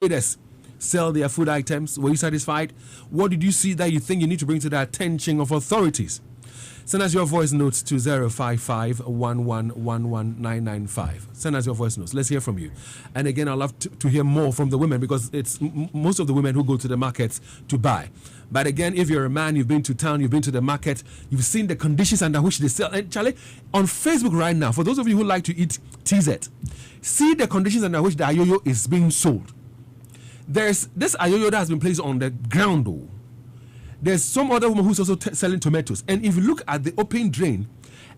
Traders sell their food items. Were you satisfied? What did you see that you think you need to bring to the attention of authorities? Send us your voice notes to 055-1111-995. Send us your voice notes. Let's hear from you. And again, I'd love to hear more from the women, because it's most of the women who go to the markets to buy. But again, if you're a man, you've been to town, you've been to the market, you've seen the conditions under which they sell. And Charlie, on Facebook right now, for those of you who like to eat TZ, see the conditions under which the ayoyo is being sold. There's this ayoyo that has been placed on the ground, though. There's some other woman who's also selling tomatoes. And if you look at the open drain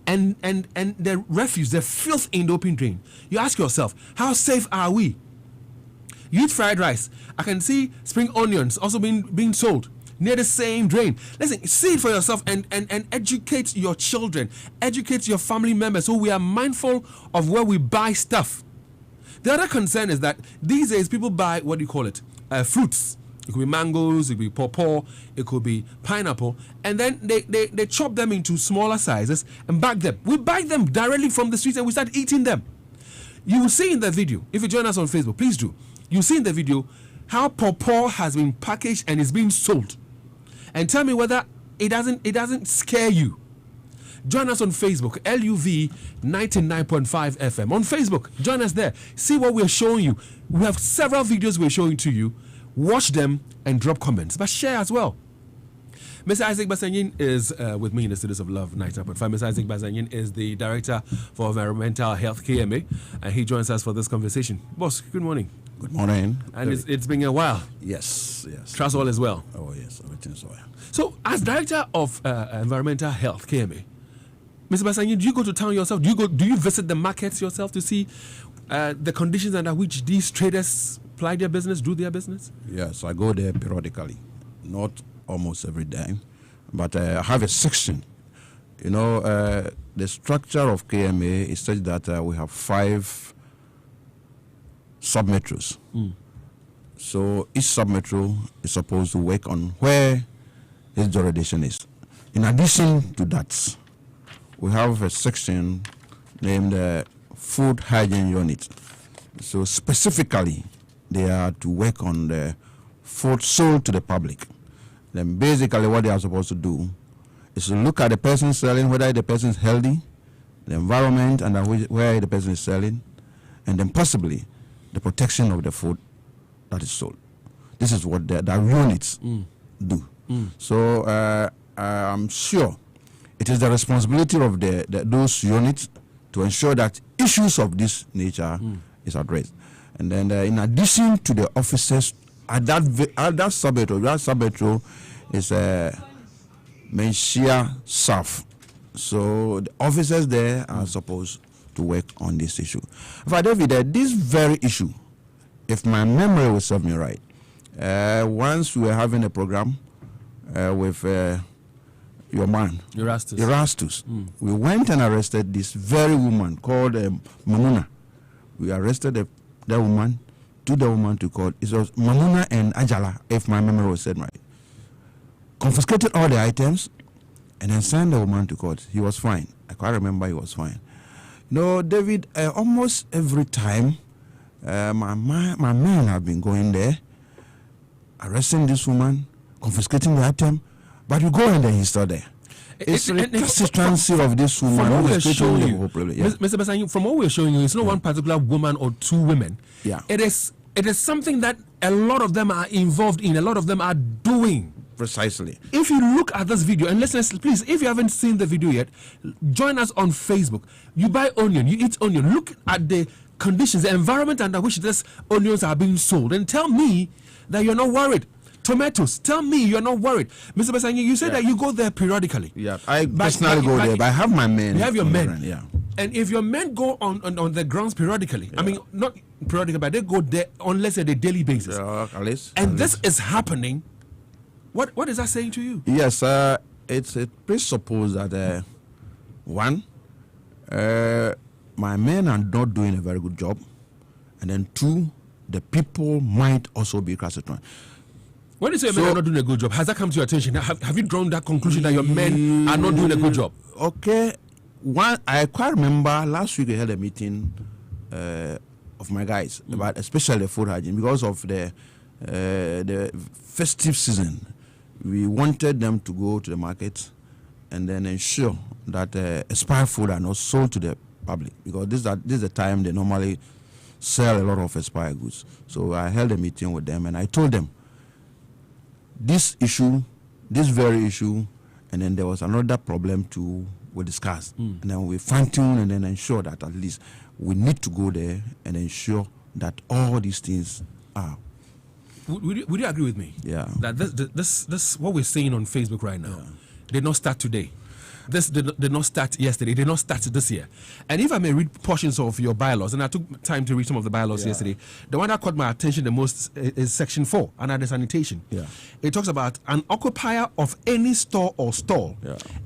and the refuse, the filth in the open drain, you ask yourself, how safe are we? You eat fried rice. I can see spring onions also being sold near the same drain. Listen, see it for yourself and educate your children, educate your family members, so we are mindful of where we buy stuff. The other concern is that these days people buy, what do you call it, fruits. It could be mangoes, it could be pawpaw, it could be pineapple, and then they chop them into smaller sizes and bag them. We buy them directly from the streets and we start eating them. You will see in the video, if you join us on Facebook, please do. You see in the video how pawpaw has been packaged and is being sold. And tell me whether it doesn't scare you. Join us on Facebook, LUV 99.5 FM. On Facebook, join us there. See what we're showing you. We have several videos we're showing to you. Watch them and drop comments, but share as well. Mr. Isaac Basanyin is with me in the studios of Love 99.5. Mr. Isaac Basanyin is the Director for Environmental Health, KMA, and he joins us for this conversation. Boss, good morning. Good morning. And it's been a while. Yes. Trust all is well. Oh, yes, everything's well. So, as Director of Environmental Health, KMA, Mr. Basanyin, do you go to town yourself? Do you visit the markets yourself to see the conditions under which these traders ply their business, do their business? Yes, I go there periodically, not almost every day, but I have a section. You know, the structure of KMA is such that we have 5 sub-metros. So each sub-metro is supposed to work on where its jurisdiction is. In addition to that, we have a section named Food Hygiene Unit. So specifically, they are to work on the food sold to the public. Then basically what they are supposed to do is to look at the person selling, whether the person is healthy, the environment and where the person is selling, and then possibly the protection of the food that is sold. This is what the units do. So I'm sure it is the responsibility of those units to ensure that issues of this nature is addressed. And then in addition to the officers at that sub-metro is Menshia South. So the officers there are supposed to work on this issue. For David, this very issue, if my memory will serve me right, once we were having a program with your man, Erastus. We went and arrested this very woman called Mamuna. We arrested that woman, took the woman to court. It was Mamuna and Ajala, if my memory was said right. Confiscated all the items and then sent the woman to court. He was fine. I can't remember, he was fine. No, David, almost every time my men have been going there, arresting this woman, confiscating the item, but you go and then he's still there. It's a consistency of this woman. From what we're showing you, Mr. Basanyi, from what we're showing you, it's not one particular woman or two women. Yeah. It is something that a lot of them are involved in, a lot of them are doing. Precisely. If you look at this video, and listeners, please, if you haven't seen the video yet, join us on Facebook. You buy onion, you eat onion. Look at the conditions, the environment under which these onions are being sold, and tell me that you're not worried. Tomatoes, tell me you're not worried. Mr. Basanyi, you said that you go there periodically. Yeah, I personally go there, but I have my men. You have your men. Yeah. And if your men go on the grounds periodically, I mean, not periodically, but they go there on, let's say, the daily basis. This is happening. What is that saying to you? Yes, it's a presuppose that one, my men are not doing a very good job, and then two, the people might also be recalcitrant. When you say men are not doing a good job, has that come to your attention? Have you drawn that conclusion that your men are not doing a good job? Okay, I quite remember last week I had a meeting of my guys about especially the food hygiene because of the festive season. We wanted them to go to the market and then ensure that expired food are not sold to the public because this is the time they normally sell a lot of expired goods. So I held a meeting with them and I told them this very issue, and then there was another problem too we discussed. And then we fine-tune and then ensure that at least we need to go there and ensure that all these things are. Would you agree with me? Yeah. That this what we're saying on Facebook right now did not start today. This did not start yesterday. Did not start this year. And if I may read portions of your bylaws, and I took time to read some of the bylaws yesterday, the one that caught my attention the most is Section 4, under the sanitation. Yeah. It talks about an occupier of any store or stall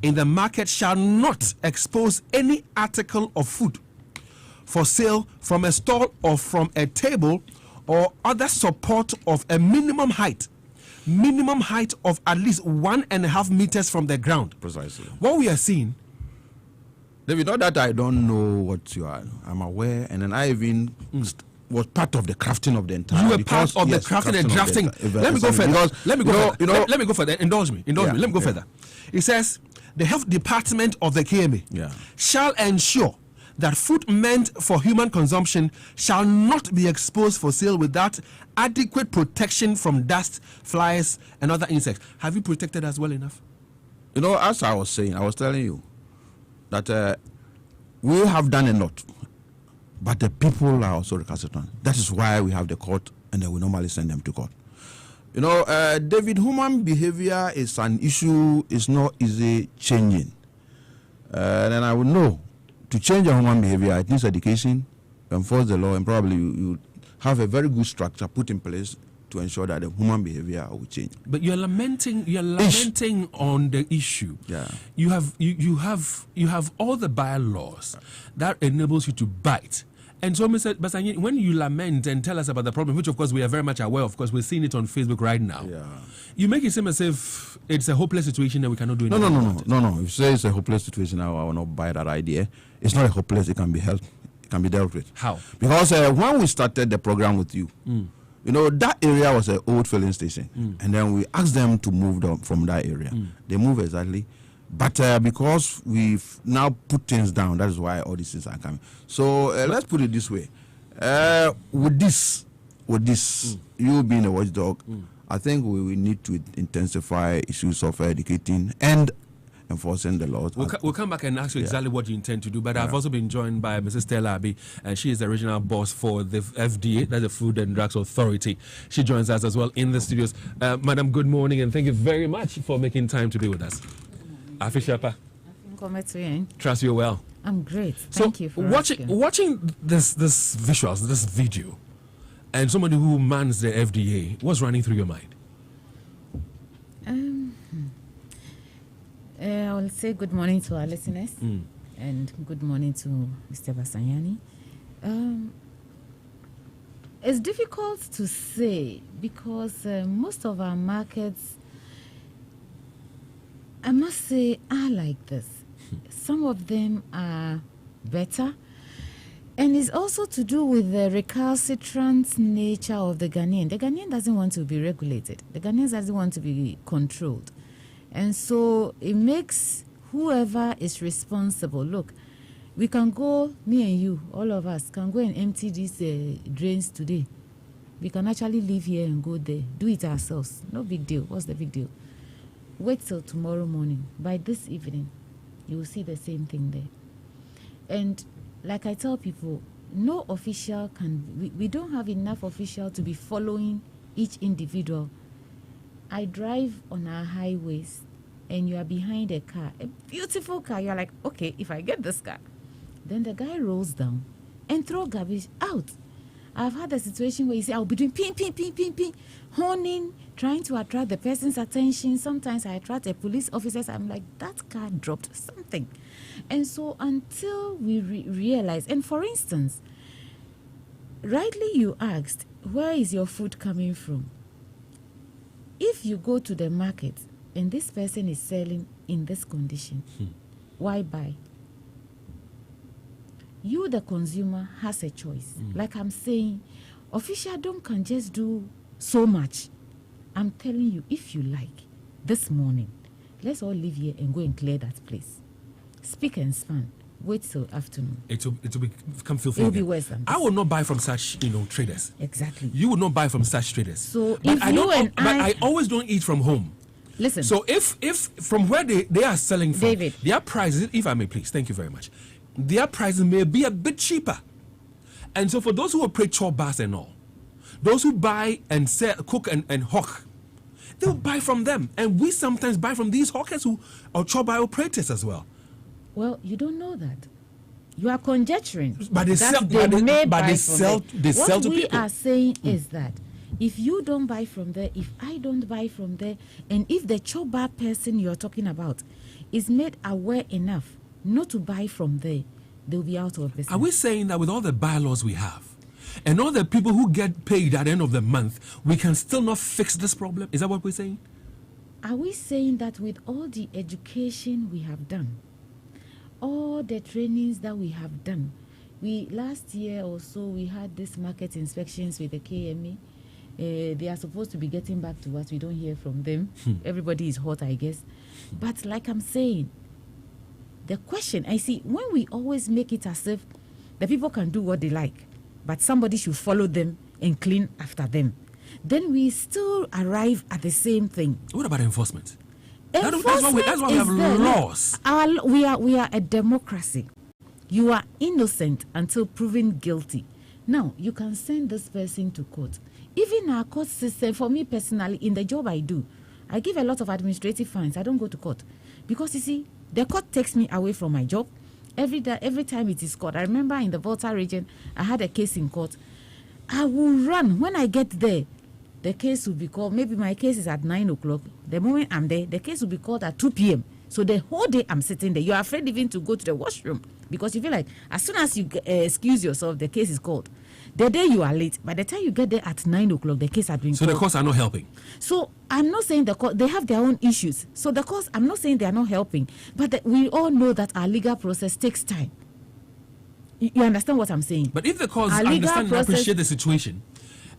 in the market shall not expose any article of food for sale from a stall or from a table or other support of a minimum height of at least 1.5 meters from the ground. Precisely. What we are seeing, David, not that I don't know what you are. I'm aware, and then I even was part of the crafting of the entire. You were part of the crafting and drafting. Let me go further. Let me go further. Indulge me. Let me go further. It says the health department of the KMA shall ensure that food meant for human consumption shall not be exposed for sale without adequate protection from dust, flies, and other insects. Have you protected us well enough? As I was saying, I was telling you that we have done a lot, but the people are also recalcitrant. That is why we have the court, and then we normally send them to court. David, human behavior is an issue, it's not easy changing. And I would know. To change your human behavior, it needs education, enforce the law, and probably you have a very good structure put in place to ensure that the human behavior will change. But you're lamenting on the issue. Yeah. You have all the bylaws that enables you to bite. And so, Mr. Basanyi, when you lament and tell us about the problem, which of course we are very much aware of, because we're seeing it on Facebook right now, you make it seem as if it's a hopeless situation and we cannot do anything about it. No. If you say it's a hopeless situation, I will not buy that idea. It's not a hopeless, it can be helped. It can be dealt with. How? Because when we started the program with you, that area was an old filling station. And then we asked them to move from that area. They moved exactly. But because we've now put things down, that is why all these things are coming. So let's put it this way. With this, you being a watchdog, I think we will need to intensify issues of educating and enforcing the laws. We'll come back and ask you exactly what you intend to do. But I've also been joined by Mrs. Stella Abi, and she is the regional boss for the FDA, that's the Food and Drugs Authority. She joins us as well in the studios. Madam, good morning, and thank you very much for making time to be with us. Afishapa. Trust you well. I'm great. Thank you for watching this visuals, this video, and somebody who mans the FDA, what's running through your mind? I will say good morning to our listeners and good morning to Mr. Basanyani. It's difficult to say because most of our markets, I must say, are like this. Some of them are better. And it's also to do with the recalcitrant nature of the Ghanaian. The Ghanaian doesn't want to be regulated. The Ghanaian doesn't want to be controlled. And so it makes whoever is responsible, look, we can go, me and you, all of us, can go and empty these drains today. We can actually live here and go there, do it ourselves. No big deal. What's the big deal? Wait till tomorrow morning. By this evening, you will see the same thing there. And like I tell people, no official we don't have enough official to be following each individual. I drive on our highways and you are behind a car, a beautiful car. You're like, okay, if I get this car, then the guy rolls down and throw garbage out. I've had a situation where you say, I'll be doing ping, ping, ping, ping, ping, honing, trying to attract the person's attention. Sometimes I attract a police officer. I'm like, that car dropped something. And so until we realize, and for instance, rightly you asked, where is your food coming from? If you go to the market and this person is selling in this condition, why buy? You, the consumer, has a choice. Like I'm saying, officialdom can just do so much. I'm telling you, if you like, this morning, let's all live here and go and clear that place. Speak and span. Wait till afternoon. It will become filthy. It will be worse than this. I will not buy from such traders. Exactly. You will not buy from such traders. So but if you and I always don't eat from home. Listen. So if from where they are selling from, David, their prices, if I may please, thank you very much, their prices may be a bit cheaper. And so for those who operate chop bars and all, those who buy and sell, cook and hawk, they'll buy from them. And we sometimes buy from these hawkers or chop bar operators as well. Well, you don't know that. You are conjecturing. But they sell. What we are saying is that if you don't buy from there, if I don't buy from there, and if the chop bar person you're talking about is made aware enough not to buy from there, they'll be out of business. Are we saying that with all the bylaws we have and all the people who get paid at the end of the month, we can still not fix this problem? Is that what we're saying? Are we saying that with all the education we have done, all the trainings that we have done, last year or so we had this market inspections with the KMA. They are supposed to be getting back to us. We don't hear from them. Everybody is hot, I guess. But like I'm saying, the question, I see, when we always make it as if the people can do what they like, but somebody should follow them and clean after them, then we still arrive at the same thing. What about enforcement? That's why we have laws. We are a democracy. You are innocent until proven guilty. Now, you can send this person to court. Even our court system, for me personally, in the job I do, I give a lot of administrative fines. I don't go to court. Because, you see, the court takes me away from my job. Every time it is court. I remember in the Volta region, I had a case in court. I will run. When I get there, the case will be called. Maybe my case is at 9 o'clock. The moment I'm there, the case will be called at 2 p.m. So the whole day I'm sitting there. You're afraid even to go to the washroom because you feel like as soon as you excuse yourself, the case is called. The day you are late, by the time you get there at 9 o'clock, the case has been called. So the courts are not helping? So I'm not saying the court, they have their own issues. So the courts, I'm not saying they are not helping. But we all know that our legal process takes time. You understand what I'm saying? But if the courts understand and appreciate the situation,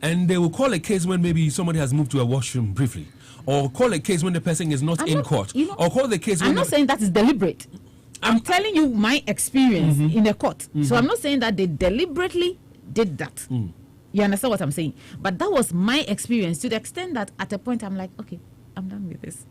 and they will call a case when maybe somebody has moved to a washroom briefly, or call a case when the person is not in court, or call the case when... I'm not saying that is deliberate. I'm telling you my experience in a court. So I'm not saying that they deliberately did that. You understand what I'm saying? But that was my experience to the extent that at a point I'm like, okay, I'm done with this.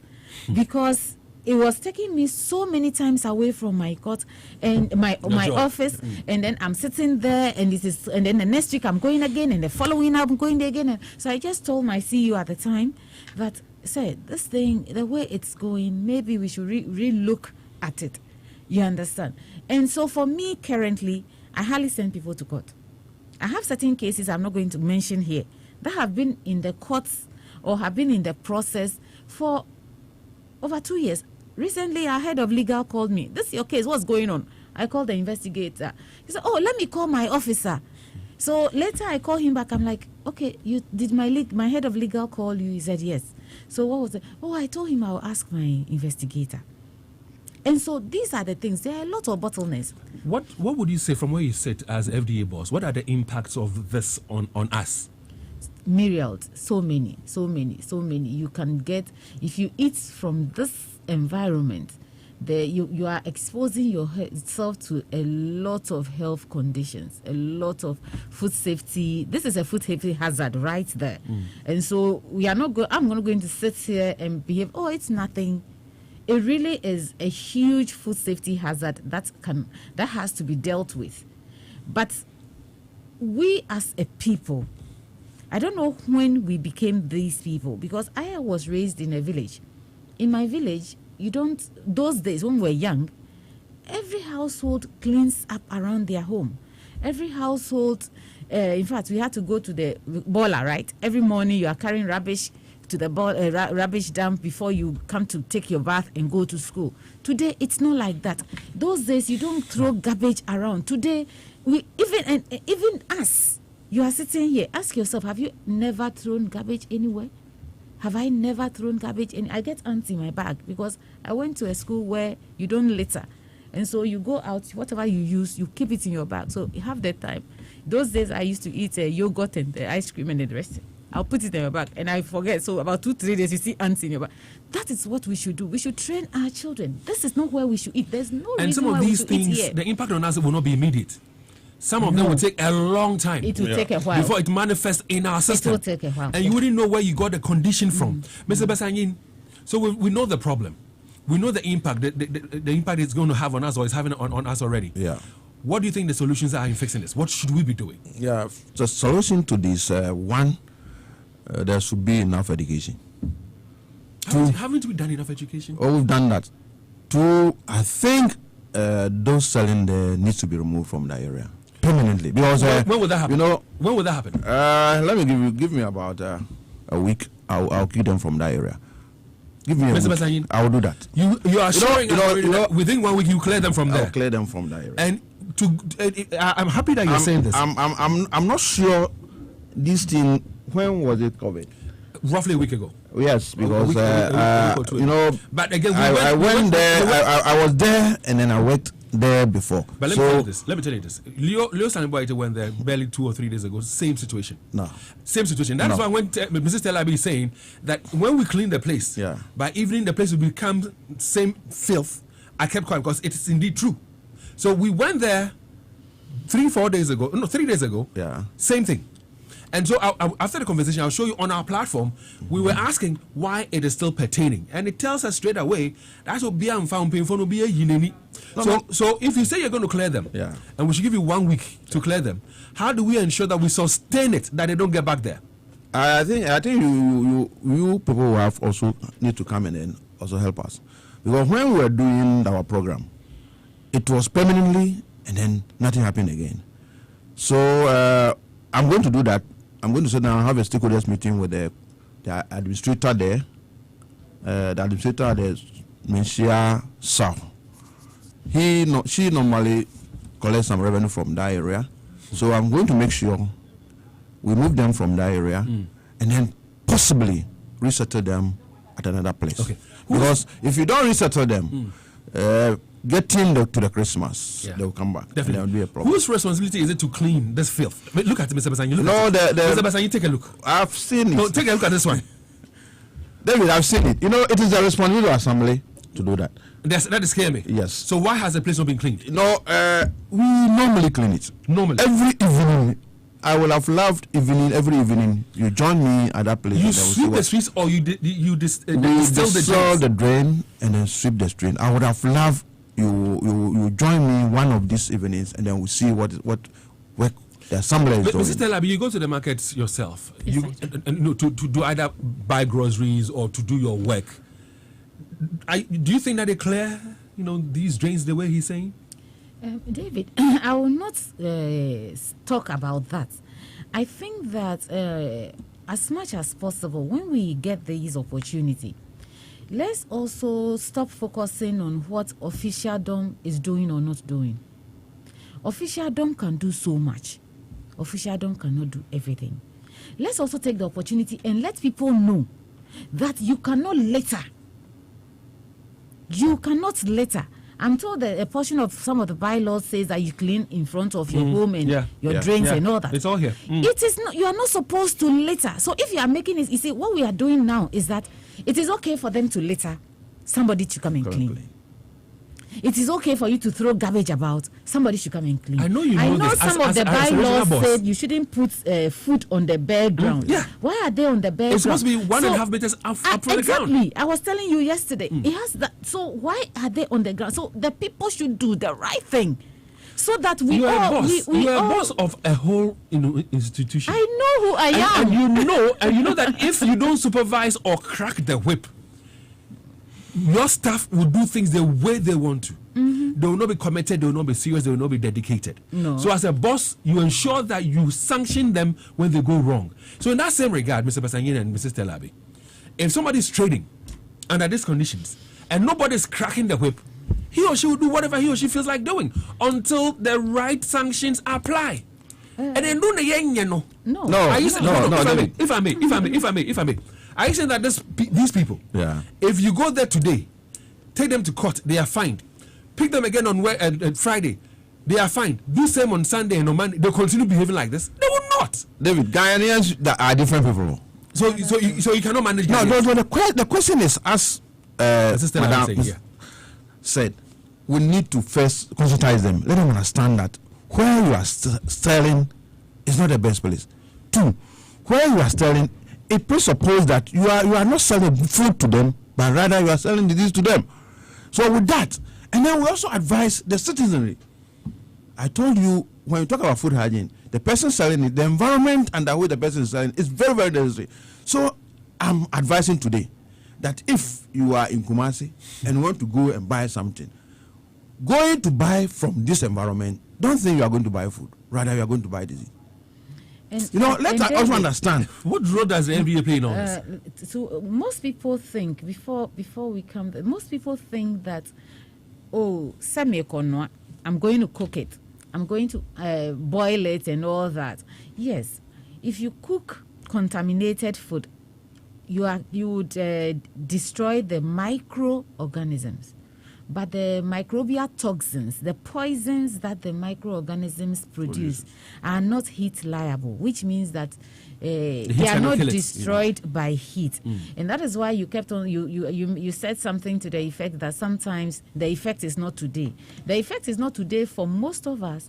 Because it was taking me so many times away from my court and my office, and then I'm sitting there, and then the next week I'm going again, and the following I'm going there again. So I just told my CEO at the time that, said, this thing, the way it's going, maybe we should re-look at it. You understand? And so for me currently, I hardly send people to court. I have certain cases I'm not going to mention here that have been in the courts or have been in the process for over 2 years. recently our head of legal called me. This is your case. What's going on? I called the investigator. He said, oh, let me call my officer. So later I call him back. I'm like, okay, did my head of legal call you? He said yes. So what was it? Oh, I told him I'll ask my investigator. And so these are the things. There are a lot of bottlenecks. What would you say from where you sit as FDA boss? What are the impacts of this on us? Myriad, so many. You can get, if you eat from this environment, you are exposing yourself to a lot of health conditions, a lot of food safety. This is a food safety hazard right there. And so I'm not going to sit here and behave, oh, it's nothing. It really is a huge food safety hazard that has to be dealt with. But we as a people, I don't know when we became these people, because I was raised in a village. In my village, those days when we were young, every household cleans up around their home. Every household, in fact, we had to go to the boiler, right? Every morning you are carrying rubbish to the rubbish dump before you come to take your bath and go to school. Today, it's not like that. Those days, you don't throw garbage around. Today, even us, you are sitting here, ask yourself, have you never thrown garbage anywhere? Have I never thrown garbage? I get ants in my bag because I went to a school where you don't litter. And so you go out, whatever you use, you keep it in your bag. So you have that time. Those days I used to eat yogurt and ice cream and the rest. I'll put it in your bag and I forget. So about 2-3 days you see ants in your bag. That is what we should do. We should train our children. This is not where we should eat. There's no and reason some of why these we should eat things, here. the impact on us will not be immediate. Some of them will take a long time. It will take a while. Before it manifests in our system. It will take a while. And you wouldn't know where you got the condition from. Mr. Basanyin, so we know the problem. We know the impact, the impact it's going to have on us or is having on us already. Yeah. What do you think the solutions are in fixing this? What should we be doing? Yeah, the solution to this, one, there should be enough education. Haven't we done enough education? Oh, we've done that. Two, I think those selling there needs to be removed from that area permanently. Because when would that happen? When would that happen? Let me give me about a week. I'll keep them from that area. Give me a Mr. week. Basanyin, I will do that. You are showing that within 1 week you clear them from there. I'll clear them from that area. And I'm happy that you're saying this. I'm not sure this thing. When was it COVID? Roughly a week ago. Yes, because But again, I went there. I was there, and then I worked there before. But let me tell you this. Leo Sanboite went there barely 2 or 3 days ago. Same situation. No. Same situation. That's why when Mrs. Telabi is saying that when we clean the place, by evening the place will become same filth. I kept quiet because it is indeed true. So we went there 3 days ago. Yeah. Same thing. And so after the conversation, I'll show you on our platform, we were asking why it is still pertaining. And it tells us straight away, that's what being found painful to be a yineni. So if you say you're going to clear them, and we should give you 1 week to clear them, how do we ensure that we sustain it, that they don't get back there? I think you people who have also need to come in and also help us. Because when we were doing our program, it was permanently and then nothing happened again. So I'm going to do that. I'm going to sit down and have a stakeholders meeting with the administrator there. The administrator there, Menshia South. She normally collects some revenue from that area. So I'm going to make sure we move them from that area and then possibly resettle them at another place. Okay. Because if you don't resettle them, getting to the Christmas, they will come back. Definitely. There will be a problem. Whose responsibility is it to clean this filth? Look at it, Mr. Basanyi. Mr. Basanyi, take a look. I've seen it. No, take a look at this one. David, I've seen it. It is the responsibility of assembly to do that. That is KMA. Yes. So why has the place not been cleaned? We normally clean it. Normally. Every evening. I would have loved every evening you join me at that place. You sweep the streets or you distill the drain and then sweep the drain. I would have loved you join me one of these evenings and then we see what the assembly is doing. Mrs. Telabi, you go to the markets yourself. To do either buy groceries or to do your work. Do you think that they clear these drains the way he's saying? David, I will not talk about that. I think that as much as possible, when we get these opportunity, let's also stop focusing on what officialdom is doing or not doing. Officialdom can do so much. Officialdom cannot do everything. Let's also take the opportunity and let people know that you cannot litter. You cannot litter. I'm told that a portion of some of the bylaws says that you clean in front of your home and your drinks and all that. It's all here. It is not. You are not supposed to litter. So if you are making it, you see, what we are doing now is that it is okay for them to litter. Somebody to come and clean. It is okay for you to throw garbage about. Somebody should come and clean. I know you know this. Some of the bylaws said you shouldn't put food on the bare ground. Yeah. Why are they on the bare ground? It's supposed to be 1.5 meters up from the ground. Exactly. I was telling you yesterday. It has that. So why are they on the ground? So the people should do the right thing, so that we you are all. a boss. We you are all, a boss of a whole institution. I know who I am. And you know that if you don't supervise or crack the whip, your staff will do things the way they want to. They will not be committed, they will not be serious, they will not be dedicated. No. So as a boss, you ensure that you sanction them when they go wrong. So in that same regard, Mr. Basanyin and Mrs. Telabi, if somebody is trading under these conditions and nobody is cracking the whip, he or she will do whatever he or she feels like doing until the right sanctions apply. And then do the no. If I may. Are you saying that these people, if you go there today, take them to court, they are fined. Pick them again on Friday, they are fined. Do same on Sunday and on Monday, they continue behaving like this? They will not. David, Ghanaians are different people. So you cannot manage. No. The question is, as Madam said, we need to first conscientize them. Let them understand that where you are selling is not the best place. 2, where you are selling, it presupposes that you are not selling food to them, but rather you are selling disease to them. So with that, and then we also advise the citizenry. I told you, when you talk about food hygiene, the person selling it, the environment under which the person is selling is very, very necessary. So I'm advising today that if you are in Kumasi and want to go and buy something, going to buy from this environment, don't think you are going to buy food. Rather, you are going to buy disease. Let's also understand what role does the NBA play in all this. So most people think before we come there, most people think that I'm going to cook it, I'm going to boil it and all that. Yes, if you cook contaminated food, you would destroy the microorganisms. But the microbial toxins, the poisons that the microorganisms produce are not heat liable, which means that they are not destroyed by heat. And that is why you kept on, you said something to the effect that sometimes the effect is not today. The effect is not today for most of us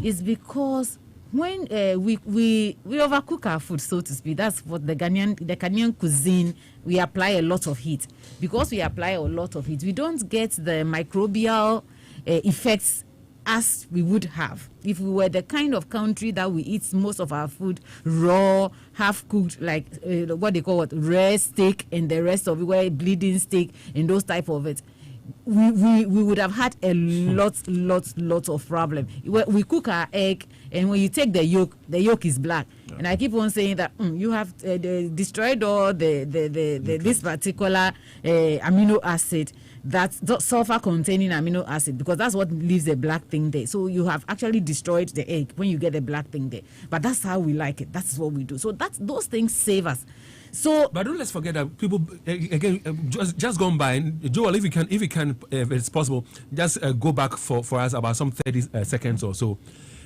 is because when we overcook our food, so to speak, that's what the Ghanaian cuisine, we apply a lot of heat. Because we apply a lot of heat, we don't get the microbial effects as we would have if we were the kind of country that we eat most of our food raw, half cooked, like what they call rare steak and the rest of it, where bleeding steak and those type of it. We would have had a lot of problem. We cook our egg, and when you take the yolk is black. Yeah. And I keep on saying that you have destroyed all this particular amino acid, that's sulfur containing amino acid, because that's what leaves the black thing there. So you have actually destroyed the egg when you get the black thing there. But that's how we like it. That's what we do. So those things save us. So, but don't let's forget that people again just gone by. Joel, if it's possible, just go back for us about some 30 seconds or so.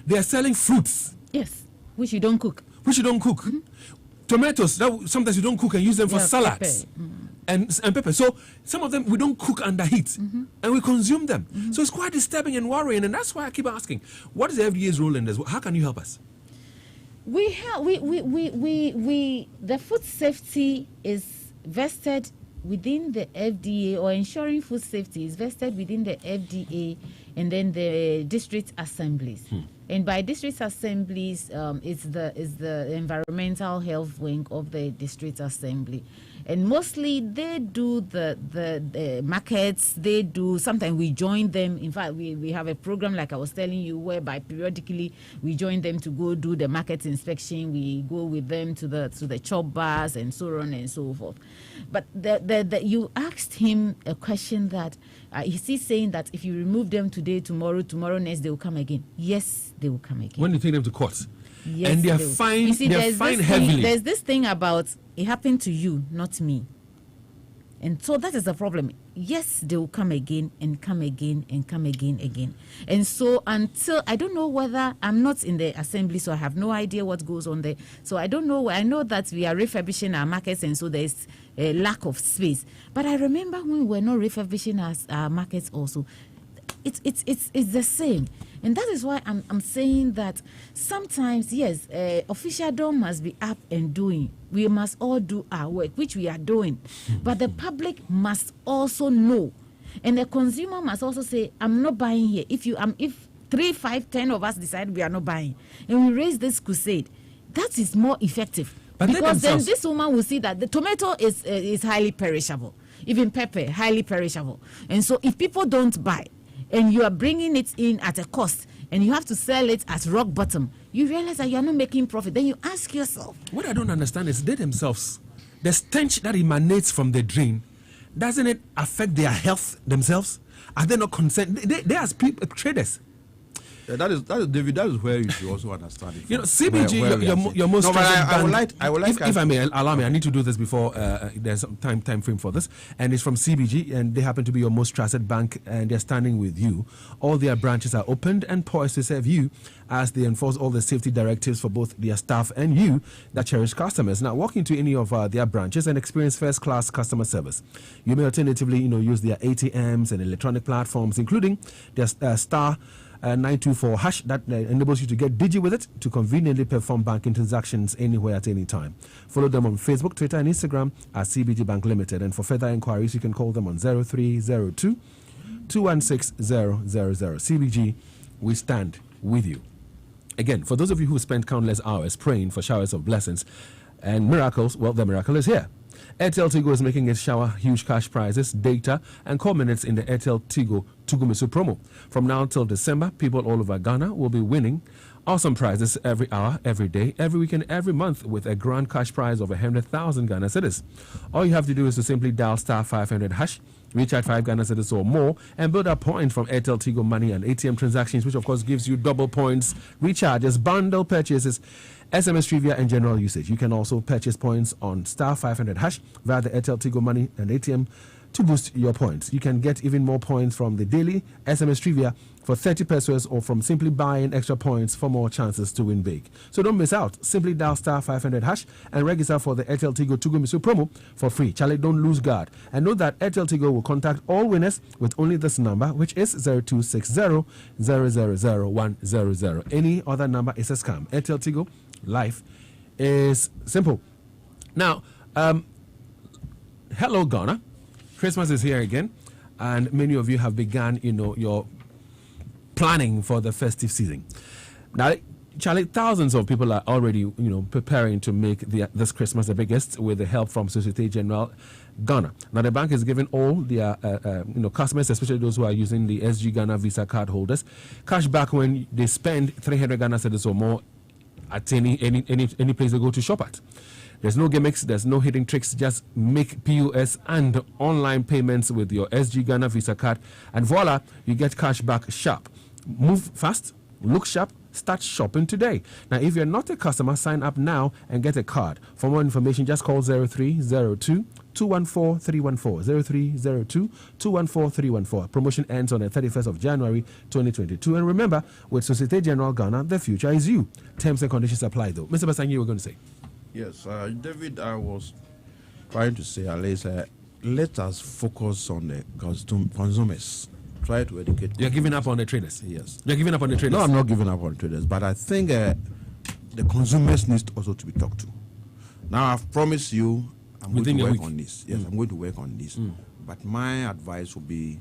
They are selling fruits. Yes, which you don't cook. Mm-hmm. Tomatoes that sometimes you don't cook and use them for salads. Pepper. And pepper. So some of them we don't cook under heat and we consume them. So it's quite disturbing and worrying, and that's why I keep asking, what is the FDA's role in this? How can you help us? The food safety is vested within the FDA, or ensuring food safety is vested within the FDA and then the district assemblies. And by district assemblies, it's the environmental health wing of the district assembly. And mostly they do the markets. They do, sometimes we join them. In fact, we have a program, like I was telling you, whereby periodically we join them to go do the market inspection. We go with them to the chop bars and so on and so forth. But you asked him a question that is he saying that if you remove them today, tomorrow next, they will come again? Yes, they will come again. When you take them to court? Yes, and they are fined. You see, they are fined heavily. There's this thing about it happened to you, not me. And so that is the problem. Yes, they will come again and come again and come again. And so until, I don't know whether, I'm not in the assembly, so I have no idea what goes on there. So I don't know. I know that we are refurbishing our markets, and so there's a lack of space. But I remember when we were not refurbishing our markets also, it's the same. And that is why I'm saying that sometimes, yes, officialdom must be up and doing. We must all do our work, which we are doing. But the public must also know. And the consumer must also say, I'm not buying here. If 3, 5, 10 of us decide we are not buying, and we raise this crusade, that is more effective. But because then this woman will see that the tomato is highly perishable. Even pepper, highly perishable. And so if people don't buy, and you are bringing it in at a cost, and you have to sell it at rock bottom, you realize that you are not making profit. Then you ask yourself. What I don't understand is they themselves, the stench that emanates from the drain, doesn't it affect their health themselves? Are they not concerned? They as people, traders. Yeah, that is David. That is where you should also understand it. You know, CBG, your most trusted bank. I would like. If I may allow me, I need to do this before there's some time frame for this, and it's from CBG, and they happen to be your most trusted bank, and they're standing with you. All their branches are opened and poised to serve you as they enforce all the safety directives for both their staff and you that cherish customers. Now, walk into any of their branches and experience first-class customer service. You may alternatively, use their ATMs and electronic platforms, including their star 924 hash that enables you to get digi with it to conveniently perform banking transactions anywhere at any time. Follow them on Facebook, Twitter, and Instagram at CBG Bank Limited. And for further inquiries, you can call them on 0302 216 000. CBG, we stand with you. Again, for those of you who spent countless hours praying for showers of blessings and miracles, well, the miracle is here. Airtel Tigo is making it shower huge cash prizes, data, and call minutes in the Airtel Tigo Tugumisu promo. From now till December, people all over Ghana will be winning awesome prizes every hour, every day, every weekend, every month with a grand cash prize of 100,000 Ghana cedis. All you have to do is to simply dial star 500 hash, recharge 5 Ghana cedis or more, and build up points from Airtel Tigo Money and ATM transactions, which of course gives you double points, recharges, bundle purchases, SMS trivia, and general usage. You can also purchase points on star 500 hash via the Airtel Tigo Money and ATM to boost your points. You can get even more points from the daily SMS trivia for 30 pesos or from simply buying extra points for more chances to win big. So don't miss out. Simply dial star 500 hash and register for the Airtel Tigo Tugumisu promo for free. Charlie, don't lose guard. And know that Airtel Tigo will contact all winners with only this number, which is 0260 000 100. Any other number is a scam. Airtel Tigo, life is simple. Now, hello Ghana. Christmas is here again, and many of you have begun, your planning for the festive season. Now, Charlie, thousands of people are already, preparing to make this Christmas the biggest with the help from Societe Generale Ghana. Now, the bank is giving all their, customers, especially those who are using the SG Ghana Visa card holders, cash back when they spend 300 Ghana cedis or more at any place they go to shop at. There's no gimmicks, there's no hidden tricks. Just make POS and online payments with your SG Ghana Visa card, and voila, you get cash back sharp. Move fast, look sharp, start shopping today. Now, if you're not a customer, sign up now and get a card. For more information, just call 0302 214 314. 0302 214 314. Promotion ends on the 31st of January 2022. And remember, with Societe Generale Ghana, the future is you. Terms and conditions apply, though. Mr. Basangi, you were going to say. Yes, David, I was trying to say, at least, let us focus on the consumers. Try to educate. You're giving up on the traders? Yes. You're giving up on the traders? No, I'm not giving up on traders, but I think the consumers need also to be talked to. Now, I've promised you I'm going to work on this. Yes, I'm going to work on this. But my advice would be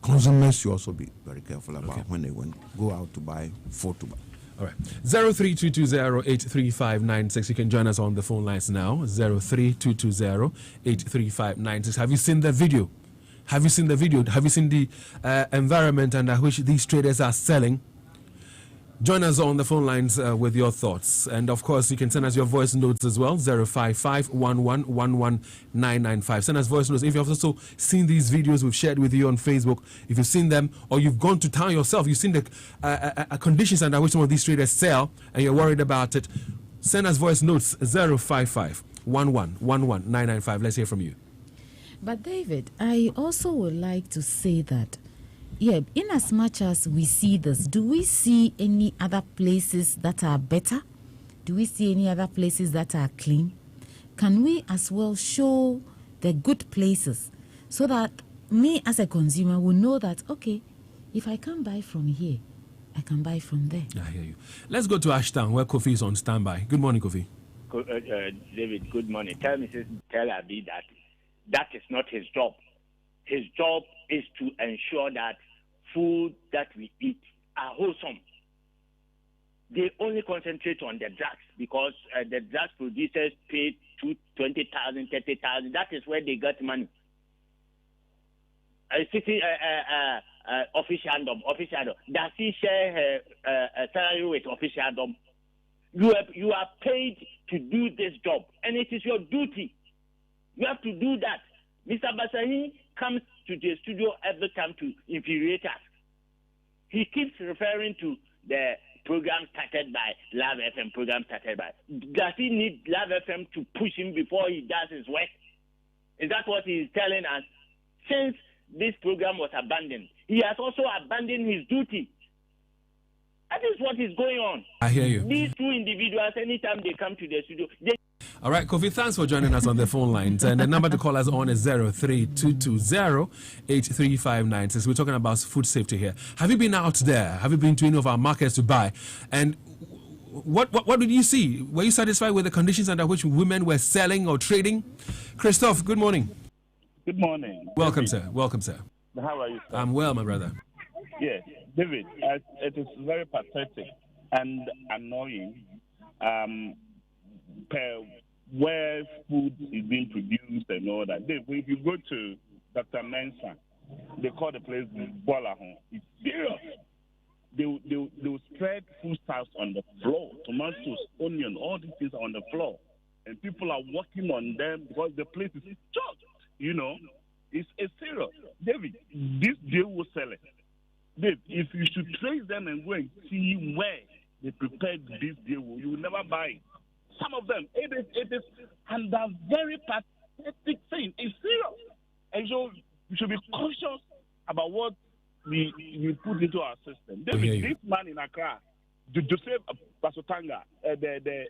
consumers should also be very careful about when they go out to buy food to buy. All right. 0322083596. You can join us on the phone lines now. 0322083596. Have you seen the video? Have you seen the video? Have you seen the environment under which these traders are selling? Join us on the phone lines with your thoughts. And of course, you can send us your voice notes as well. 055-11-11995. Send us voice notes. If you've also seen these videos we've shared with you on Facebook, if you've seen them, or you've gone to town yourself, you've seen the conditions under which some of these traders sell, and you're worried about it, send us voice notes. 055-11-11995. Let's hear from you. But David, I also would like to say that, in as much as we see this, do we see any other places that are better? Do we see any other places that are clean? Can we as well show the good places so that me as a consumer will know that, okay, if I can't buy from here, I can buy from there. I hear you. Let's go to Ashton, where Kofi is on standby. Good morning, Kofi. David, good morning. Tell Abi that is not his job. His job is to ensure that food that we eat are wholesome. They only concentrate on the drugs because the drugs producers pay 20,000, 30,000. That is where they get money. Officialdom. Does he share a salary with officialdom? You are paid to do this job, and it is your duty. You have to do that. Mr. Basahi comes to the studio every time to infuriate us. He keeps referring to the program started by Love FM, Does he need Love FM to push him before he does his work? Is that what he is telling us? Since this program was abandoned, he has also abandoned his duty. That is what is going on. I hear you. These two individuals, anytime they come to the studio, All right, Kofi, thanks for joining us on the phone lines. And the number to call us on is 03220-83596. We're talking about food safety here. Have you been out there? Have you been to any of our markets to buy? And what did you see? Were you satisfied with the conditions under which women were selling or trading? Christophe, good morning. Good morning. Welcome, David. sir. Welcome, sir. How are you, sir? I'm well, my brother. Yes, David, it is very pathetic and annoying where food is being produced and all that. If you go to Dr. Mensah, they call the place Bolahon. It's serious. They will spread foodstuffs on the floor, tomatoes, onion, all these things are on the floor. And people are walking on them because the place is choked. It's serious. David, this deal will sell it. Dave, if you should trace them and go and see where they prepared this deal, you will never buy it. Some of them, it is under very pathetic thing. It's serious. And so we should be cautious about what we put into our system. David, this man in Accra, Joseph Basotanga, the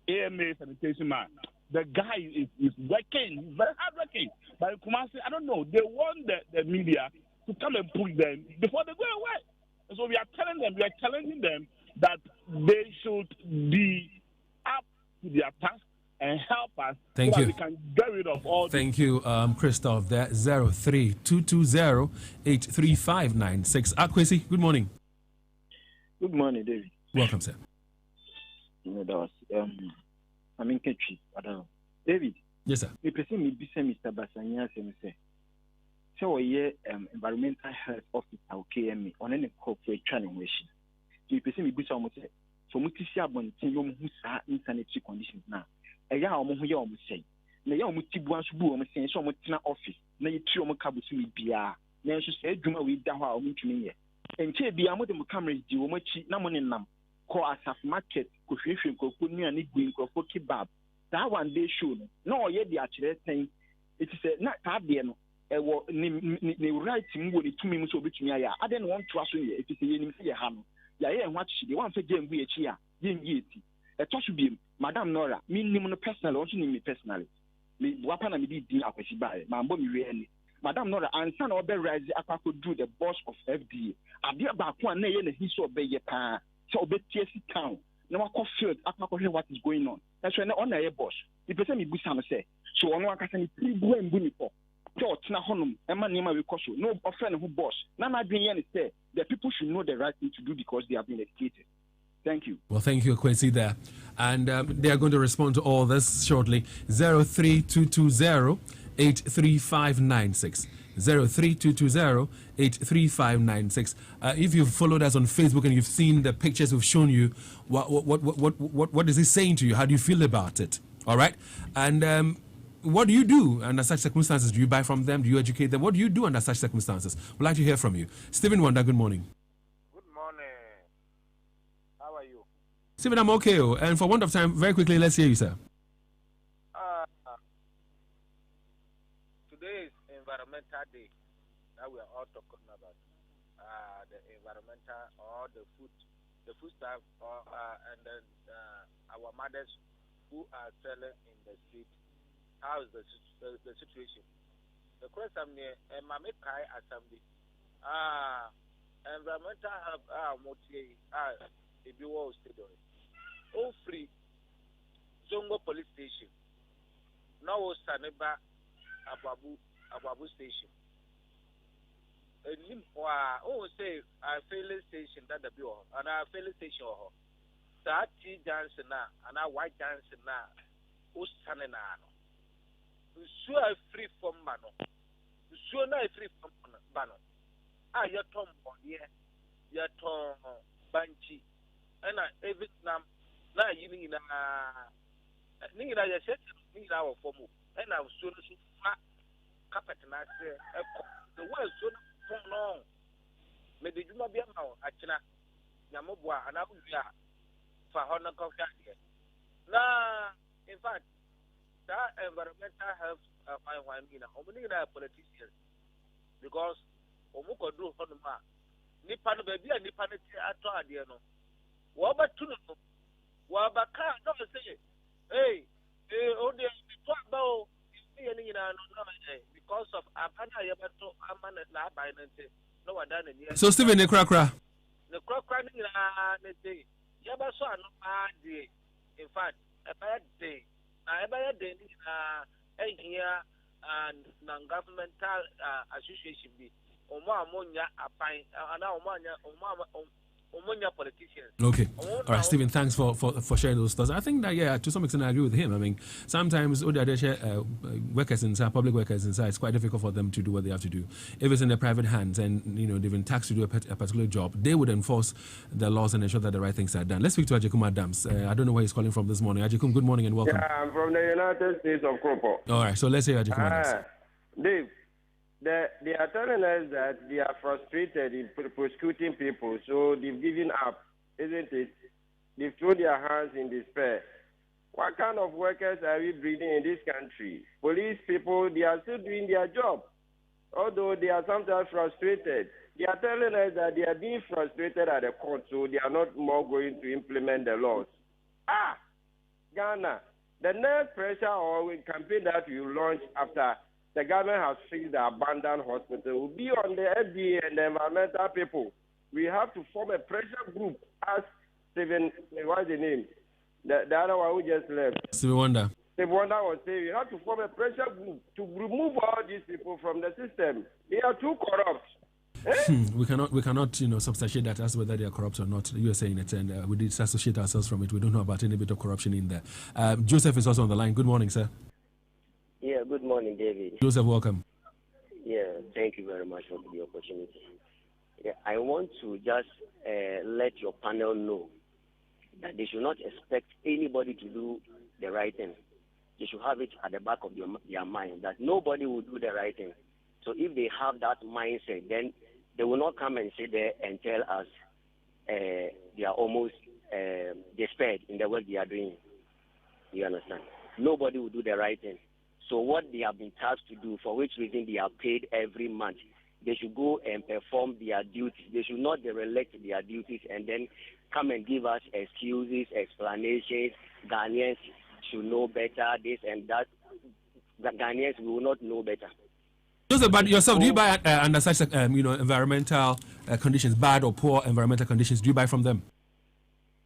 AMA sanitation man, the guy is working, he's very hard working. But in Kumasi, I don't know, they want the media to come and push them before they go away. And so we are challenging them that they should be up to their task and help us so that we can get rid of all Thank you, Christophe. There, 03220-83596. Akuetteh, good morning. Good morning, David. Welcome, sir. I'm in Ketchi. David. Yes, sir. Me person me bisa Mr. Basanya say so environmental health officer KMA on any corporate training mission. Me person me bisa mo say so mo tisi abontin yo mo sa insanitary conditions na. Eya o mo ho ye o mo say. Na ya o mo tibu anso bu o mo say so o mo tina office na ye tri o mo kabusu mi bia. Na nso say adwuma we da ho a o mo ntumi ye. Enche bia mo de mo camera di o mo chi na mo ne nam. Ko asaf market ko hwehwe nkoko nuane gu nkoko kebab. That one day show no ye the actually thing it is a not that no ni right mu ni tumi mu so betumi aya aden won to aso ye it is ye nim se ye ha no ya ye ho achi de wan fa gem bu ye chi a ye ngi eti e to so biem madam Nora me nim no personally also nim me personally me wapa na me di akwasi bae ma mbo me we ani madam Nora ansa na obe rise akwa do the boss of FDA ade ba ko na ye na hi so obe ye pa so obe tiesi town na wakọ field akwa what is going on. That's when on a boss. The person me busa no say. So on one kasa ni tribu embu ni po. So tina honum ema nima we koso. No offend who boss. Na na dwen ye say the people should know the right thing to do because they have been educated. Thank you. Well, thank you, Quincy, there. And they are going to respond to all this shortly. 03220-83596. 03220-83596. If you've followed us on Facebook and you've seen the pictures we've shown you, what is it saying to you? How do you feel about it? All right? And what do you do under such circumstances? Do you buy from them? Do you educate them? What do you do under such circumstances? We'd like to hear from you. Stephen Wonder, good morning. Stephen, I'm okay. And for want of time, very quickly, let's hear you, sir. Today is Environmental Day that we are all talking about. The environmental or the food stuff, and then our mothers who are selling in the street. How is the situation? The question is, Mami Kai Assembly. Environmental have if you will stay there. All free Zongo police station. Now Saneba Ababu station. Say a failing station that the bill and a failing station that tea dancing now and a white dancing now. Who's standing now? So free from Mano. So not free from Bano. Your Tom yeah, your Tom Banchi. And every now you need a set in our form, and I was so fat carpet and I say, the world so long. Maybe you might be a mouth, Achina, Yamobua, and I will be for Honor Coffee. Now, in fact, that environmental health my one in a politicians because Omuko drew Honoma. Nippon baby and Nippanity at Tardiano. Wabatuno, Wabaka, don't say, hey, oh, dear, because of Apana Yabato, Aman and Laban and say, no one done it. So, Stephen, the cracker. The cracker, say, Yabaso, no bad day. In fact, a bad day. A bad day, here and non governmental association be. Oma Monya, a pine, and now Omonia politicians. Okay. All right, Stephen, thanks for sharing those thoughts. I think that, yeah, to some extent, I agree with him. I mean, sometimes workers inside, public workers inside, it's quite difficult for them to do what they have to do. If it's in their private hands and, they've been taxed to do a particular job, they would enforce the laws and ensure that the right things are done. Let's speak to Ajekum Adams. I don't know where he's calling from this morning. Ajekum, good morning and welcome. Yeah, I'm from the United States of Kropo. All right, so let's hear Ajekum Adams. Dave, they are telling us that they are frustrated in prosecuting people, so they've given up, isn't it? They've thrown their hands in despair. What kind of workers are we breeding in this country? Police people, they are still doing their job, although they are sometimes frustrated. They are telling us that they are being frustrated at the court, so they are not more going to implement the laws. Ghana, the next pressure or campaign that we launch after the government has fixed the abandoned hospital will be on the FDA and the environmental people. We have to form a pressure group. As Stephen, what's the name? The other one who just left. Stephen Wonder. Stephen Wonder was saying we have to form a pressure group to remove all these people from the system. They are too corrupt. We cannot, substantiate that as whether they are corrupt or not. You are saying it, and we disassociate ourselves from it. We don't know about any bit of corruption in there. Joseph is also on the line. Good morning, sir. Yeah, good morning, David. Joseph, welcome. Yeah, thank you very much for the opportunity. Yeah, I want to just let your panel know that they should not expect anybody to do the right thing. They should have it at the back of their mind that nobody will do the right thing. So if they have that mindset, then they will not come and sit there and tell us they are almost despaired in the work they are doing. You understand? Nobody will do the right thing. So what they have been tasked to do, for which reason they are paid every month, they should go and perform their duties. They should not derelict their duties and then come and give us excuses, explanations. Ghanaians should know better, this and that. The Ghanaians will not know better. Joseph, but yourself, do you buy under such environmental conditions, bad or poor environmental conditions? Do you buy from them?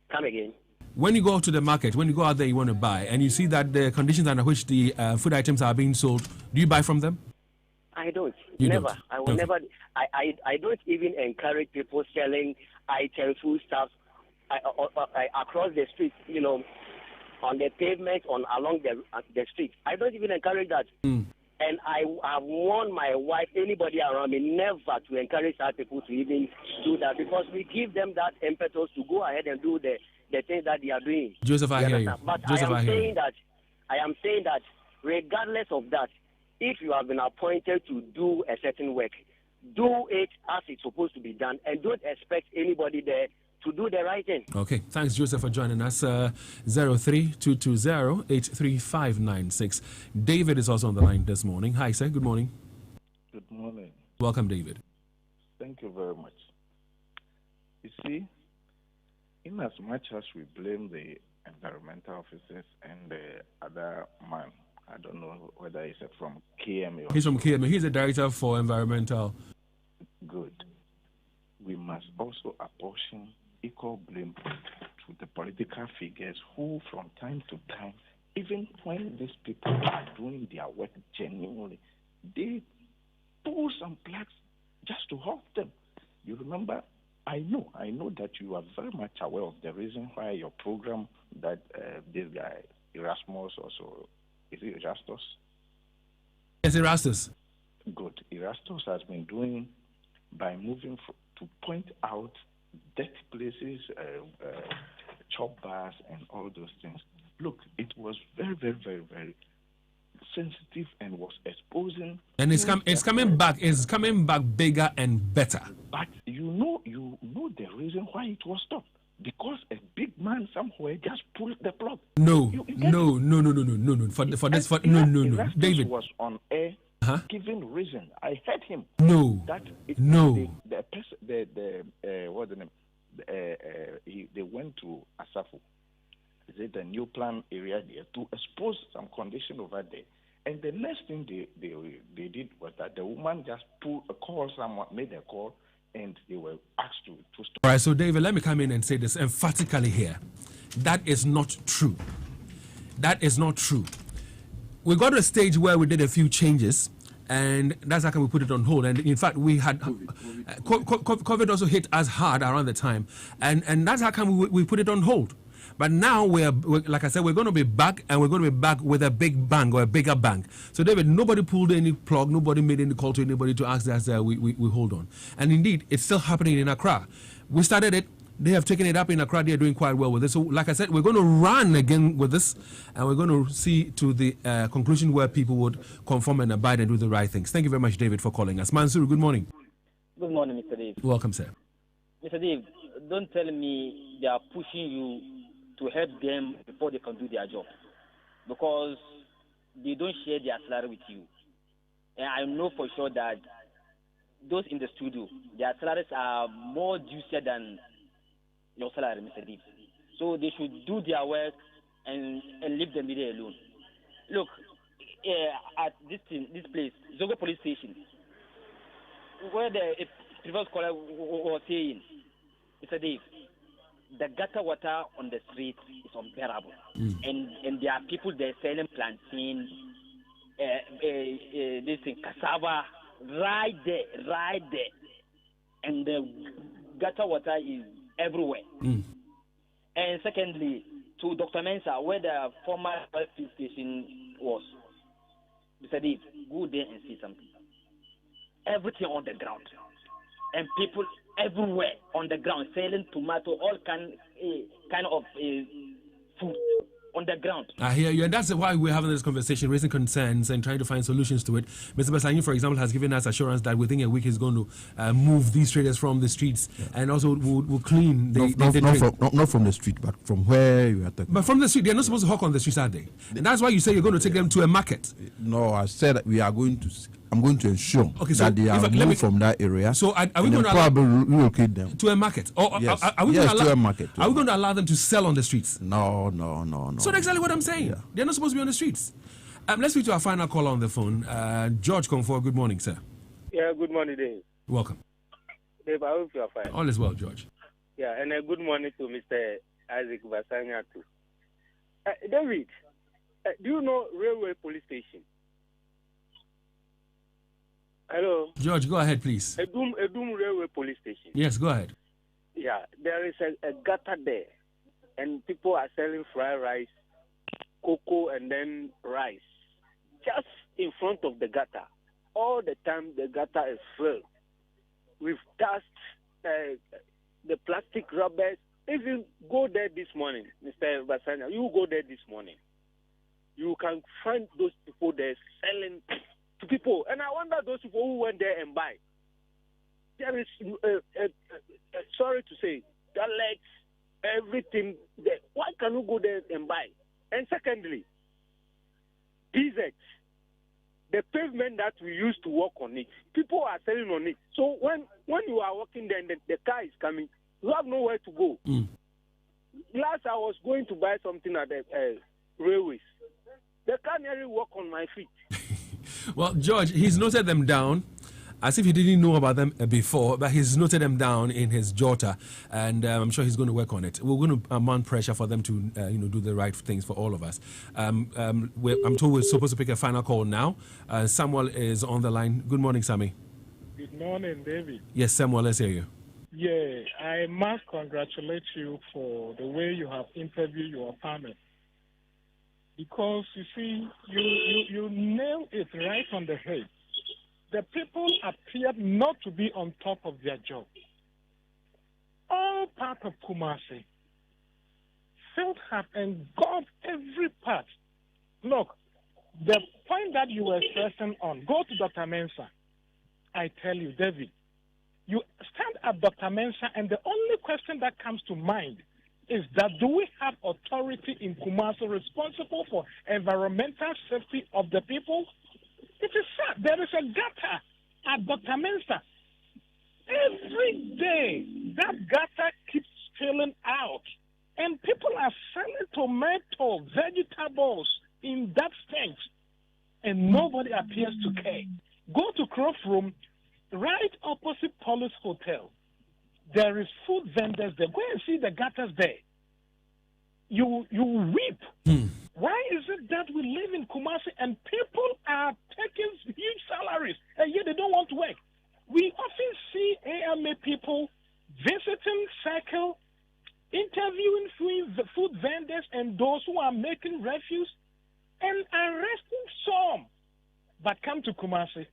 Come again. When you go to the market, when you go out there, you want to buy, and you see that the conditions under which the food items are being sold, do you buy from them? I don't. You never. Don't. I will never. I don't even encourage people selling items, food stuff across the street, on the pavement, along the street. I don't even encourage that. And I have warned my wife, anybody around me, never to encourage our people to even do that, because we give them that impetus to go ahead and do the things that they are doing. Joseph, I hear you. But Joseph, I am saying that regardless of that, if you have been appointed to do a certain work, do it as it's supposed to be done, and don't expect anybody there to do the right thing. Okay, thanks, Joseph, for joining us. 03-220-83596. David is also on the line this morning. Hi, sir. Good morning. Good morning. Welcome, David. Thank you very much. You see, in as much as we blame the environmental officers and the other man, I don't know whether he's from KMA. He's from KMA. He's the director for environmental. Good. We must also apportion equal blame to the political figures who, from time to time, even when these people are doing their work genuinely, they pull some flags just to help them. You remember, I know that you are very much aware of the reason why your program that this guy, Erasmus, also, is it Erastus? Yes, Erastus. Good. Erastus has been doing by moving to point out dirty places, chop bars, and all those things. Look, it was very, very, very, very sensitive and was exposing. And it's coming back. It's coming back bigger and better. But you know the reason why it was stopped. Because a big man somewhere just pulled the plug. No. No. David was on air. Given reason, I heard him. No. That they went to Asafo. Is it the new plan area there to expose some condition over there? And the next thing they did was that the woman just made a call, and they were asked to stop. All right. So David, let me come in and say this emphatically here. That is not true. That is not true. We got to a stage where we did a few changes, and that's how come we put it on hold. And in fact, we had COVID also hit us hard around the time, and that's how come we put it on hold. But now we're like I said, we're going to be back, and we're going to be back with a big bang or a bigger bang. So David, nobody pulled any plug, nobody made any call to anybody to ask us we hold on. And indeed, it's still happening in Accra. We started it. They have taken it up in Accra. They are doing quite well with it. So, like I said, we're going to run again with this, and we're going to see to the conclusion where people would conform and abide and do the right things. Thank you very much, David, for calling us. Mansour, good morning. Good morning, Mr. Dave. Welcome, sir. Mr. Dave, don't tell me they are pushing you to help them before they can do their job, because they don't share their salary with you. And I know for sure that those in the studio, their salaries are more juicier than your salary, Mr. Deep. So they should do their work and leave the media alone. Look, at this place, Zogo Police Station, where the previous caller was saying, Mr. Dave, the gutter water on the street is unbearable. And there are people there selling plantain, this thing, cassava, right there. And the gutter water is everywhere. And secondly, to Dr. Mensah, where the former police station was, Mr. Dave, go there and see something. Everything on the ground. And people everywhere on the ground selling tomato, all kind of food on the ground. I hear you, and that's why we're having this conversation, raising concerns and trying to find solutions to it. Mr. Basanyi, for example, has given us assurance that within a week he's going to move these traders from the streets, and also will clean not from the street, but from where you are talking. But from the street, they're not supposed to hawk on the streets, are they? And that's why you say you're going to take them to a market. No, I said that I'm going to ensure that they are moved from that area. So are we going to probably relocate them to a market? Or yes, are we to a market? Are we going to allow them to sell on the streets? No. So that's exactly what I'm saying. Yeah. They're not supposed to be on the streets. Let's speak to our final caller on the phone. George Comfort, good morning, sir. Yeah, good morning, Dave. Welcome. Dave, I hope you are fine. All is well, George. Yeah, and a good morning to Mr. Isaac Basanya too. David, do you know Railway Police Station? Hello? George, go ahead, please. Edum Railway Police Station. Yes, go ahead. Yeah, there is a gutter there, and people are selling fried rice, cocoa, and then rice just in front of the gutter. All the time, the gutter is filled with dust, the plastic rubbers. If you go there this morning, Mr. Basanya, you go there this morning, you can find those people there selling to people. And I wonder those people who went there and buy. There is, sorry to say, dialects, everything there. Why can you go there and buy? And secondly, desserts. The pavement that we used to walk on it, people are selling on it. So when you are walking there and the car is coming, you have nowhere to go. Last I was going to buy something at the railways. The car nearly walk on my feet. Well, George, he's noted them down as if he didn't know about them before, but he's noted them down in his jota, and I'm sure he's going to work on it. We're going to mount pressure for them to do the right things for all of us. I'm told we're supposed to pick a final call now. Samuel is on the line. Good morning, Sammy. Good morning, David. Yes, Samuel, let's hear you. Yeah, I must congratulate you for the way you have interviewed your panel. Because, you see, you nailed it right on the head. The people appeared not to be on top of their job. All part of Kumasi felt have engulfed every part. Look, the point that you were stressing on, go to Dr. Mensah. I tell you, David, you stand at Dr. Mensah, and the only question that comes to mind is that do we have authority in Kumasi responsible for environmental safety of the people? It is sad. There is a gutter at Dr. Mensah. Every day, that gutter keeps filling out. And people are selling tomato, vegetables in that stench. And nobody appears to care. Go to Croft Room, right opposite Police Hotel. There is food vendors there. Go and see the gutters there. You weep. Why is it that we live in Kumasi and people are taking huge salaries and yet they don't want to work? We often see AMA people visiting Circle, interviewing food vendors and those who are making refuse and arresting some. But come to Kumasi.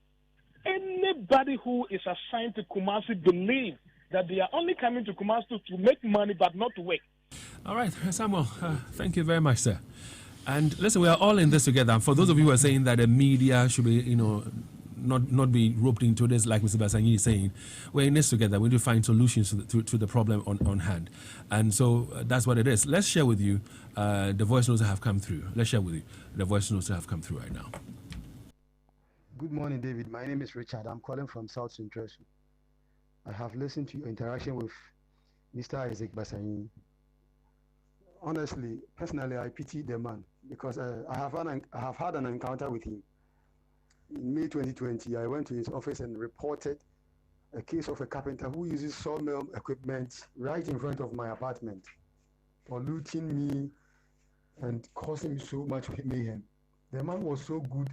Anybody who is assigned to Kumasi believes that they are only coming to Kumasi to make money but not to work. All right, Samuel, thank you very much, sir. And listen, we are all in this together. For those of you who are saying that the media should be, not be roped into this, like Mr. Bassanyi is saying, we're in this together. We need to find solutions to the problem on hand. And so that's what it is. Let's share with you the voice notes that have come through. Let's share with you the voice notes that have come through right now. Good morning, David. My name is Richard. I'm calling from South Central. I have listened to your interaction with Mr. Isaac Bassanyi. Honestly, personally, I pity the man because I have had an encounter with him. In May 2020, I went to his office and reported a case of a carpenter who uses sawmill equipment right in front of my apartment, polluting me and causing me so much mayhem. The man was so good,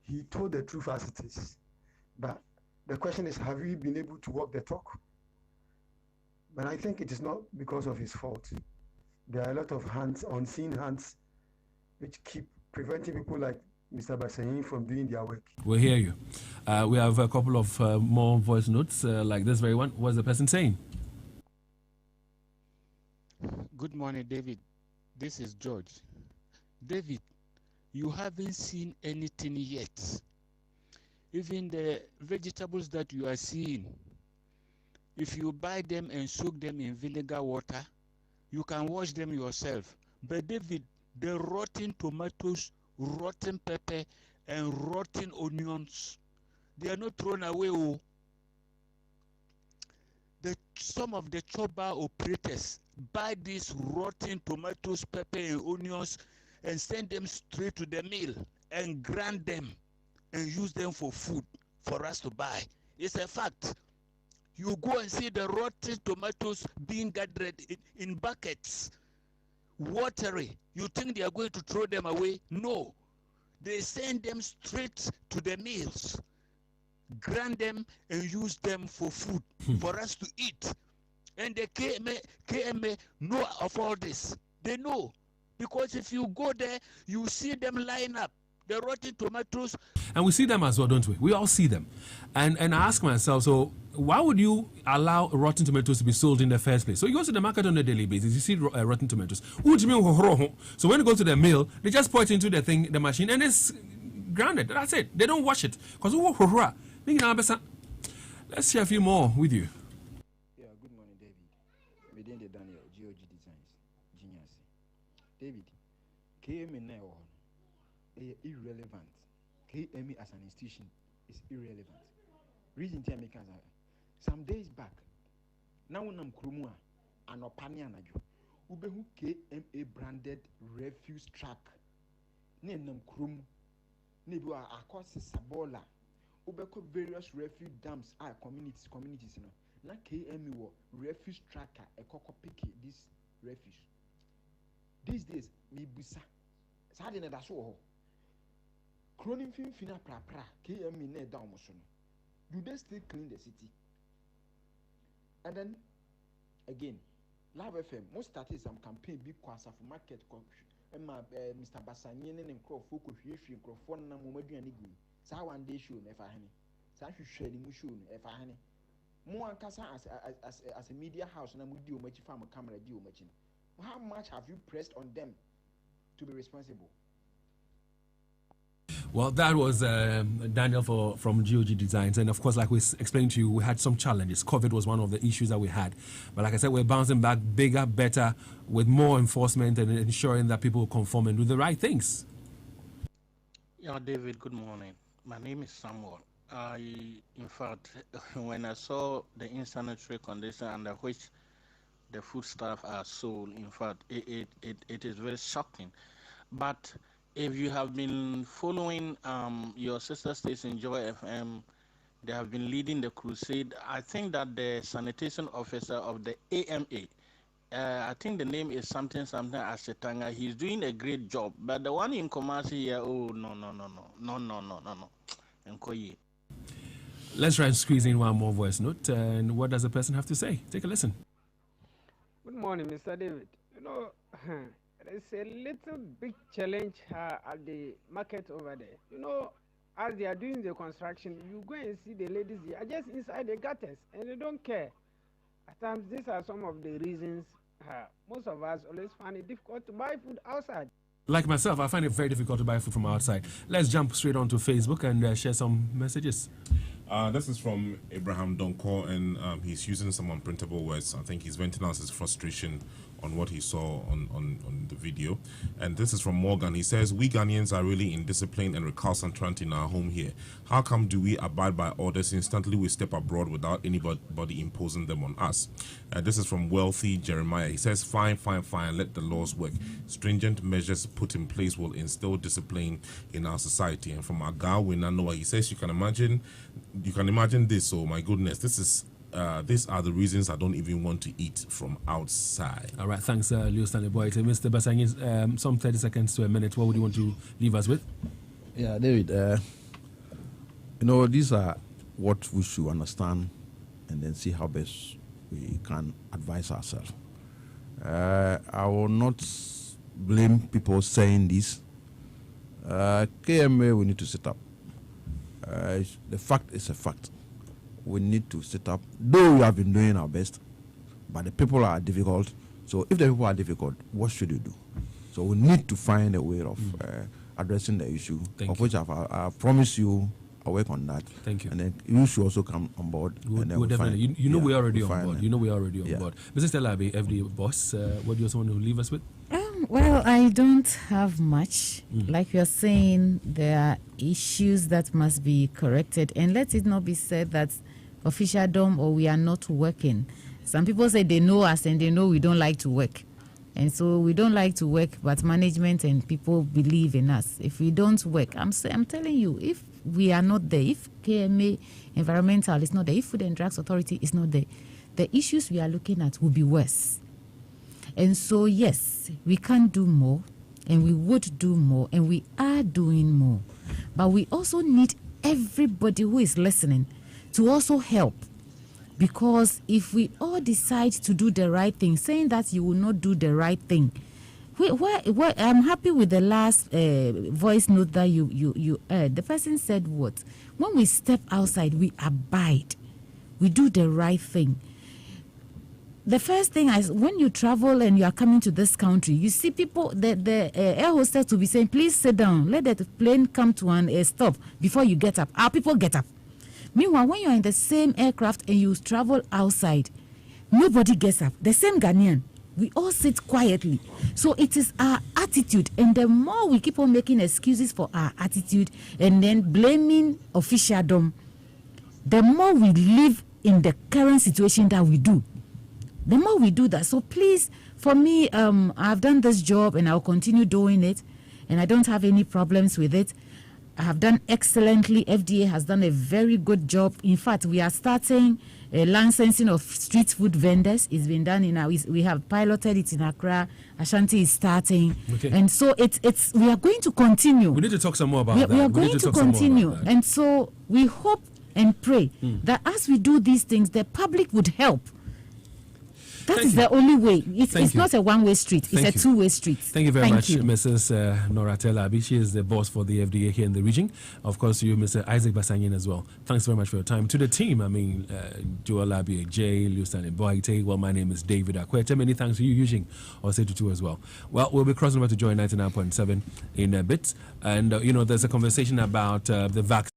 he told the truth as it is. But the question is, have we been able to walk the talk? But I think it is not because of his fault. There are a lot of hands, unseen hands, which keep preventing people like Mr. Bassanyi from doing their work. We'll hear you. We have a couple of more voice notes like this very one. What's the person saying? Good morning, David. This is George. David, you haven't seen anything yet. Even the vegetables that you are seeing, if you buy them and soak them in vinegar water, you can wash them yourself. But David, the rotten tomatoes, rotten pepper, and rotten onions, they are not thrown away. Some of the chopper operators buy these rotten tomatoes, pepper, and onions and send them straight to the mill and grind them and use them for food for us to buy. It's a fact. You go and see the rotten tomatoes being gathered in buckets, watery. You think they are going to throw them away? No. They send them straight to the mills, grind them and use them for food, for us to eat. And the KMA know of all this. They know. Because if you go there, you see them line up. The rotten tomatoes. And we see them as well, don't we? We all see them. And I ask myself, so why would you allow rotten tomatoes to be sold in the first place? So you go to the market on a daily basis, you see rotten tomatoes. So when you go to the mill, they just pour it into the machine, and it's grounded. That's it. They don't wash it. Because let's share a few more with you. Yeah, good morning, David. Within the Daniel, GOG Designs, Genius. David, KMA now irrelevant. KMA as an institution is irrelevant. Reason to make some days back, now when I'm Krumua and Opania Naju, Ubehu KMA branded refuse truck. Name Krum, Nebua Akosi Sabola, Ubeko various refuse dumps are communities, you know. Na KMA wo refuse tracker a coco pick this refuse. These days, me busa. Sadine da so. Cronin fina pra KMA ne down motion. Do they still clean the city? And then again, Live FM most started some campaign big kwasa for market Mr. Basanyen and Crawford Crawford na Momadu and Igu. Sa one day show never honey. Sa should the mushroom if I honey. More as a media house and we do much farm camera deal much. How much have you pressed on them to be responsible? Well, that was Daniel from GOG Designs. And of course, like we explained to you, we had some challenges. COVID was one of the issues that we had. But like I said, we're bouncing back bigger, better, with more enforcement and ensuring that people conform and do the right things. Yeah, David, good morning. My name is Samuel. In fact, when I saw the insanitary condition under which the foodstuffs are sold, in fact, it is very shocking. But if you have been following your sister station, Joy FM, they have been leading the crusade. I think that the sanitation officer of the AMA, I think the name is something Asetanga. He's doing a great job. But the one in Kumasi here, oh, no. Let's try and squeeze in one more voice note. And what does the person have to say? Take a listen. Good morning, Mr. David. You know, there's a little big challenge at the market over there. You know, as they are doing the construction, you go and see the ladies here are just inside the gutters and they don't care. At times, these are some of the reasons most of us always find it difficult to buy food outside. Like myself, I find it very difficult to buy food from outside. Let's jump straight onto Facebook and share some messages. This is from Abraham Donko, and he's using some unprintable words. I think he's venting out his frustration on what he saw on the video. And this is from Morgan. He says, we Ghanaians are really indisciplined and recalcitrant in our home here. How come do we abide by orders instantly we step abroad without anybody imposing them on us? This is from Wealthy Jeremiah. He says, fine, let the laws work. Stringent measures put in place will instill discipline in our society. And from Agar Winanoa, he says, you can imagine this. Oh my goodness, these are the reasons I don't even want to eat from outside. All right, thanks, Leo Stanley Boy. Mr. Basangin, some 30 seconds to a minute. What would you want to leave us with? Yeah, David, these are what we should understand and then see how best we can advise ourselves. I will not blame people saying this. KMA, we need to sit up. The fact is a fact. We need to sit up, though we have been doing our best, but the people are difficult. So if the people are difficult, what should you do? So we need to find a way of addressing the issue, which I promise you, I'll work on that. Thank you. And then you should also come on board. We'll definitely. We're already on board. We're already on board. Mrs. Telabi, FD boss, what do you also want to leave us with? Well, I don't have much. Like you're saying, there are issues that must be corrected. And let it not be said that officialdom or we are not working. Some people say they know us and they know we don't like to work. And so we don't like to work, but management and people believe in us. If we don't work, I'm telling you, if we are not there, if KMA Environmental is not there, if Food and Drugs Authority is not there, the issues we are looking at will be worse. And so, yes, we can do more, and we would do more, and we are doing more. But we also need everybody who is listening to also help Because if we all decide to do the right thing, saying that you will not do the right thing, I'm happy with the last voice note that you heard. The person said what? When we step outside, we abide. We do the right thing. The first thing is when you travel and you are coming to this country, you see people, the air hostess will be saying, please sit down, let the plane come to a stop before you get up. Our people get up. Meanwhile, when you are in the same aircraft and you travel outside, nobody gets up. The same Ghanaian, we all sit quietly. So it is our attitude. And the more we keep on making excuses for our attitude and then blaming officialdom, the more we live in the current situation that we do. The more we do that. So please, for me, I've done this job and I'll continue doing it. And I don't have any problems with it. I have done excellently. FDA has done a very good job. In fact, we are starting a licensing of street food vendors. It's been done in our, we have piloted it in Accra. Ashanti is starting. Okay. And so it's we are going to continue. We need to talk some more about that. We are going to continue. And so we hope and pray that as we do these things, the public would help. That is the only way. It's not a one-way street. It's a two-way street. Thank you very much, Mrs. Noratella Abi. She is the boss for the FDA here in the region. Of course, you, Mr. Isaac Basanyin, as well. Thanks very much for your time. To the team, Joel Abi, Jay, Lucian, Boite. Well, my name is David Akuetteh. Many thanks to you, Eugene, or say to as well. Well, we'll be crossing over to join 99.7 in a bit. And, there's a conversation about the vaccine.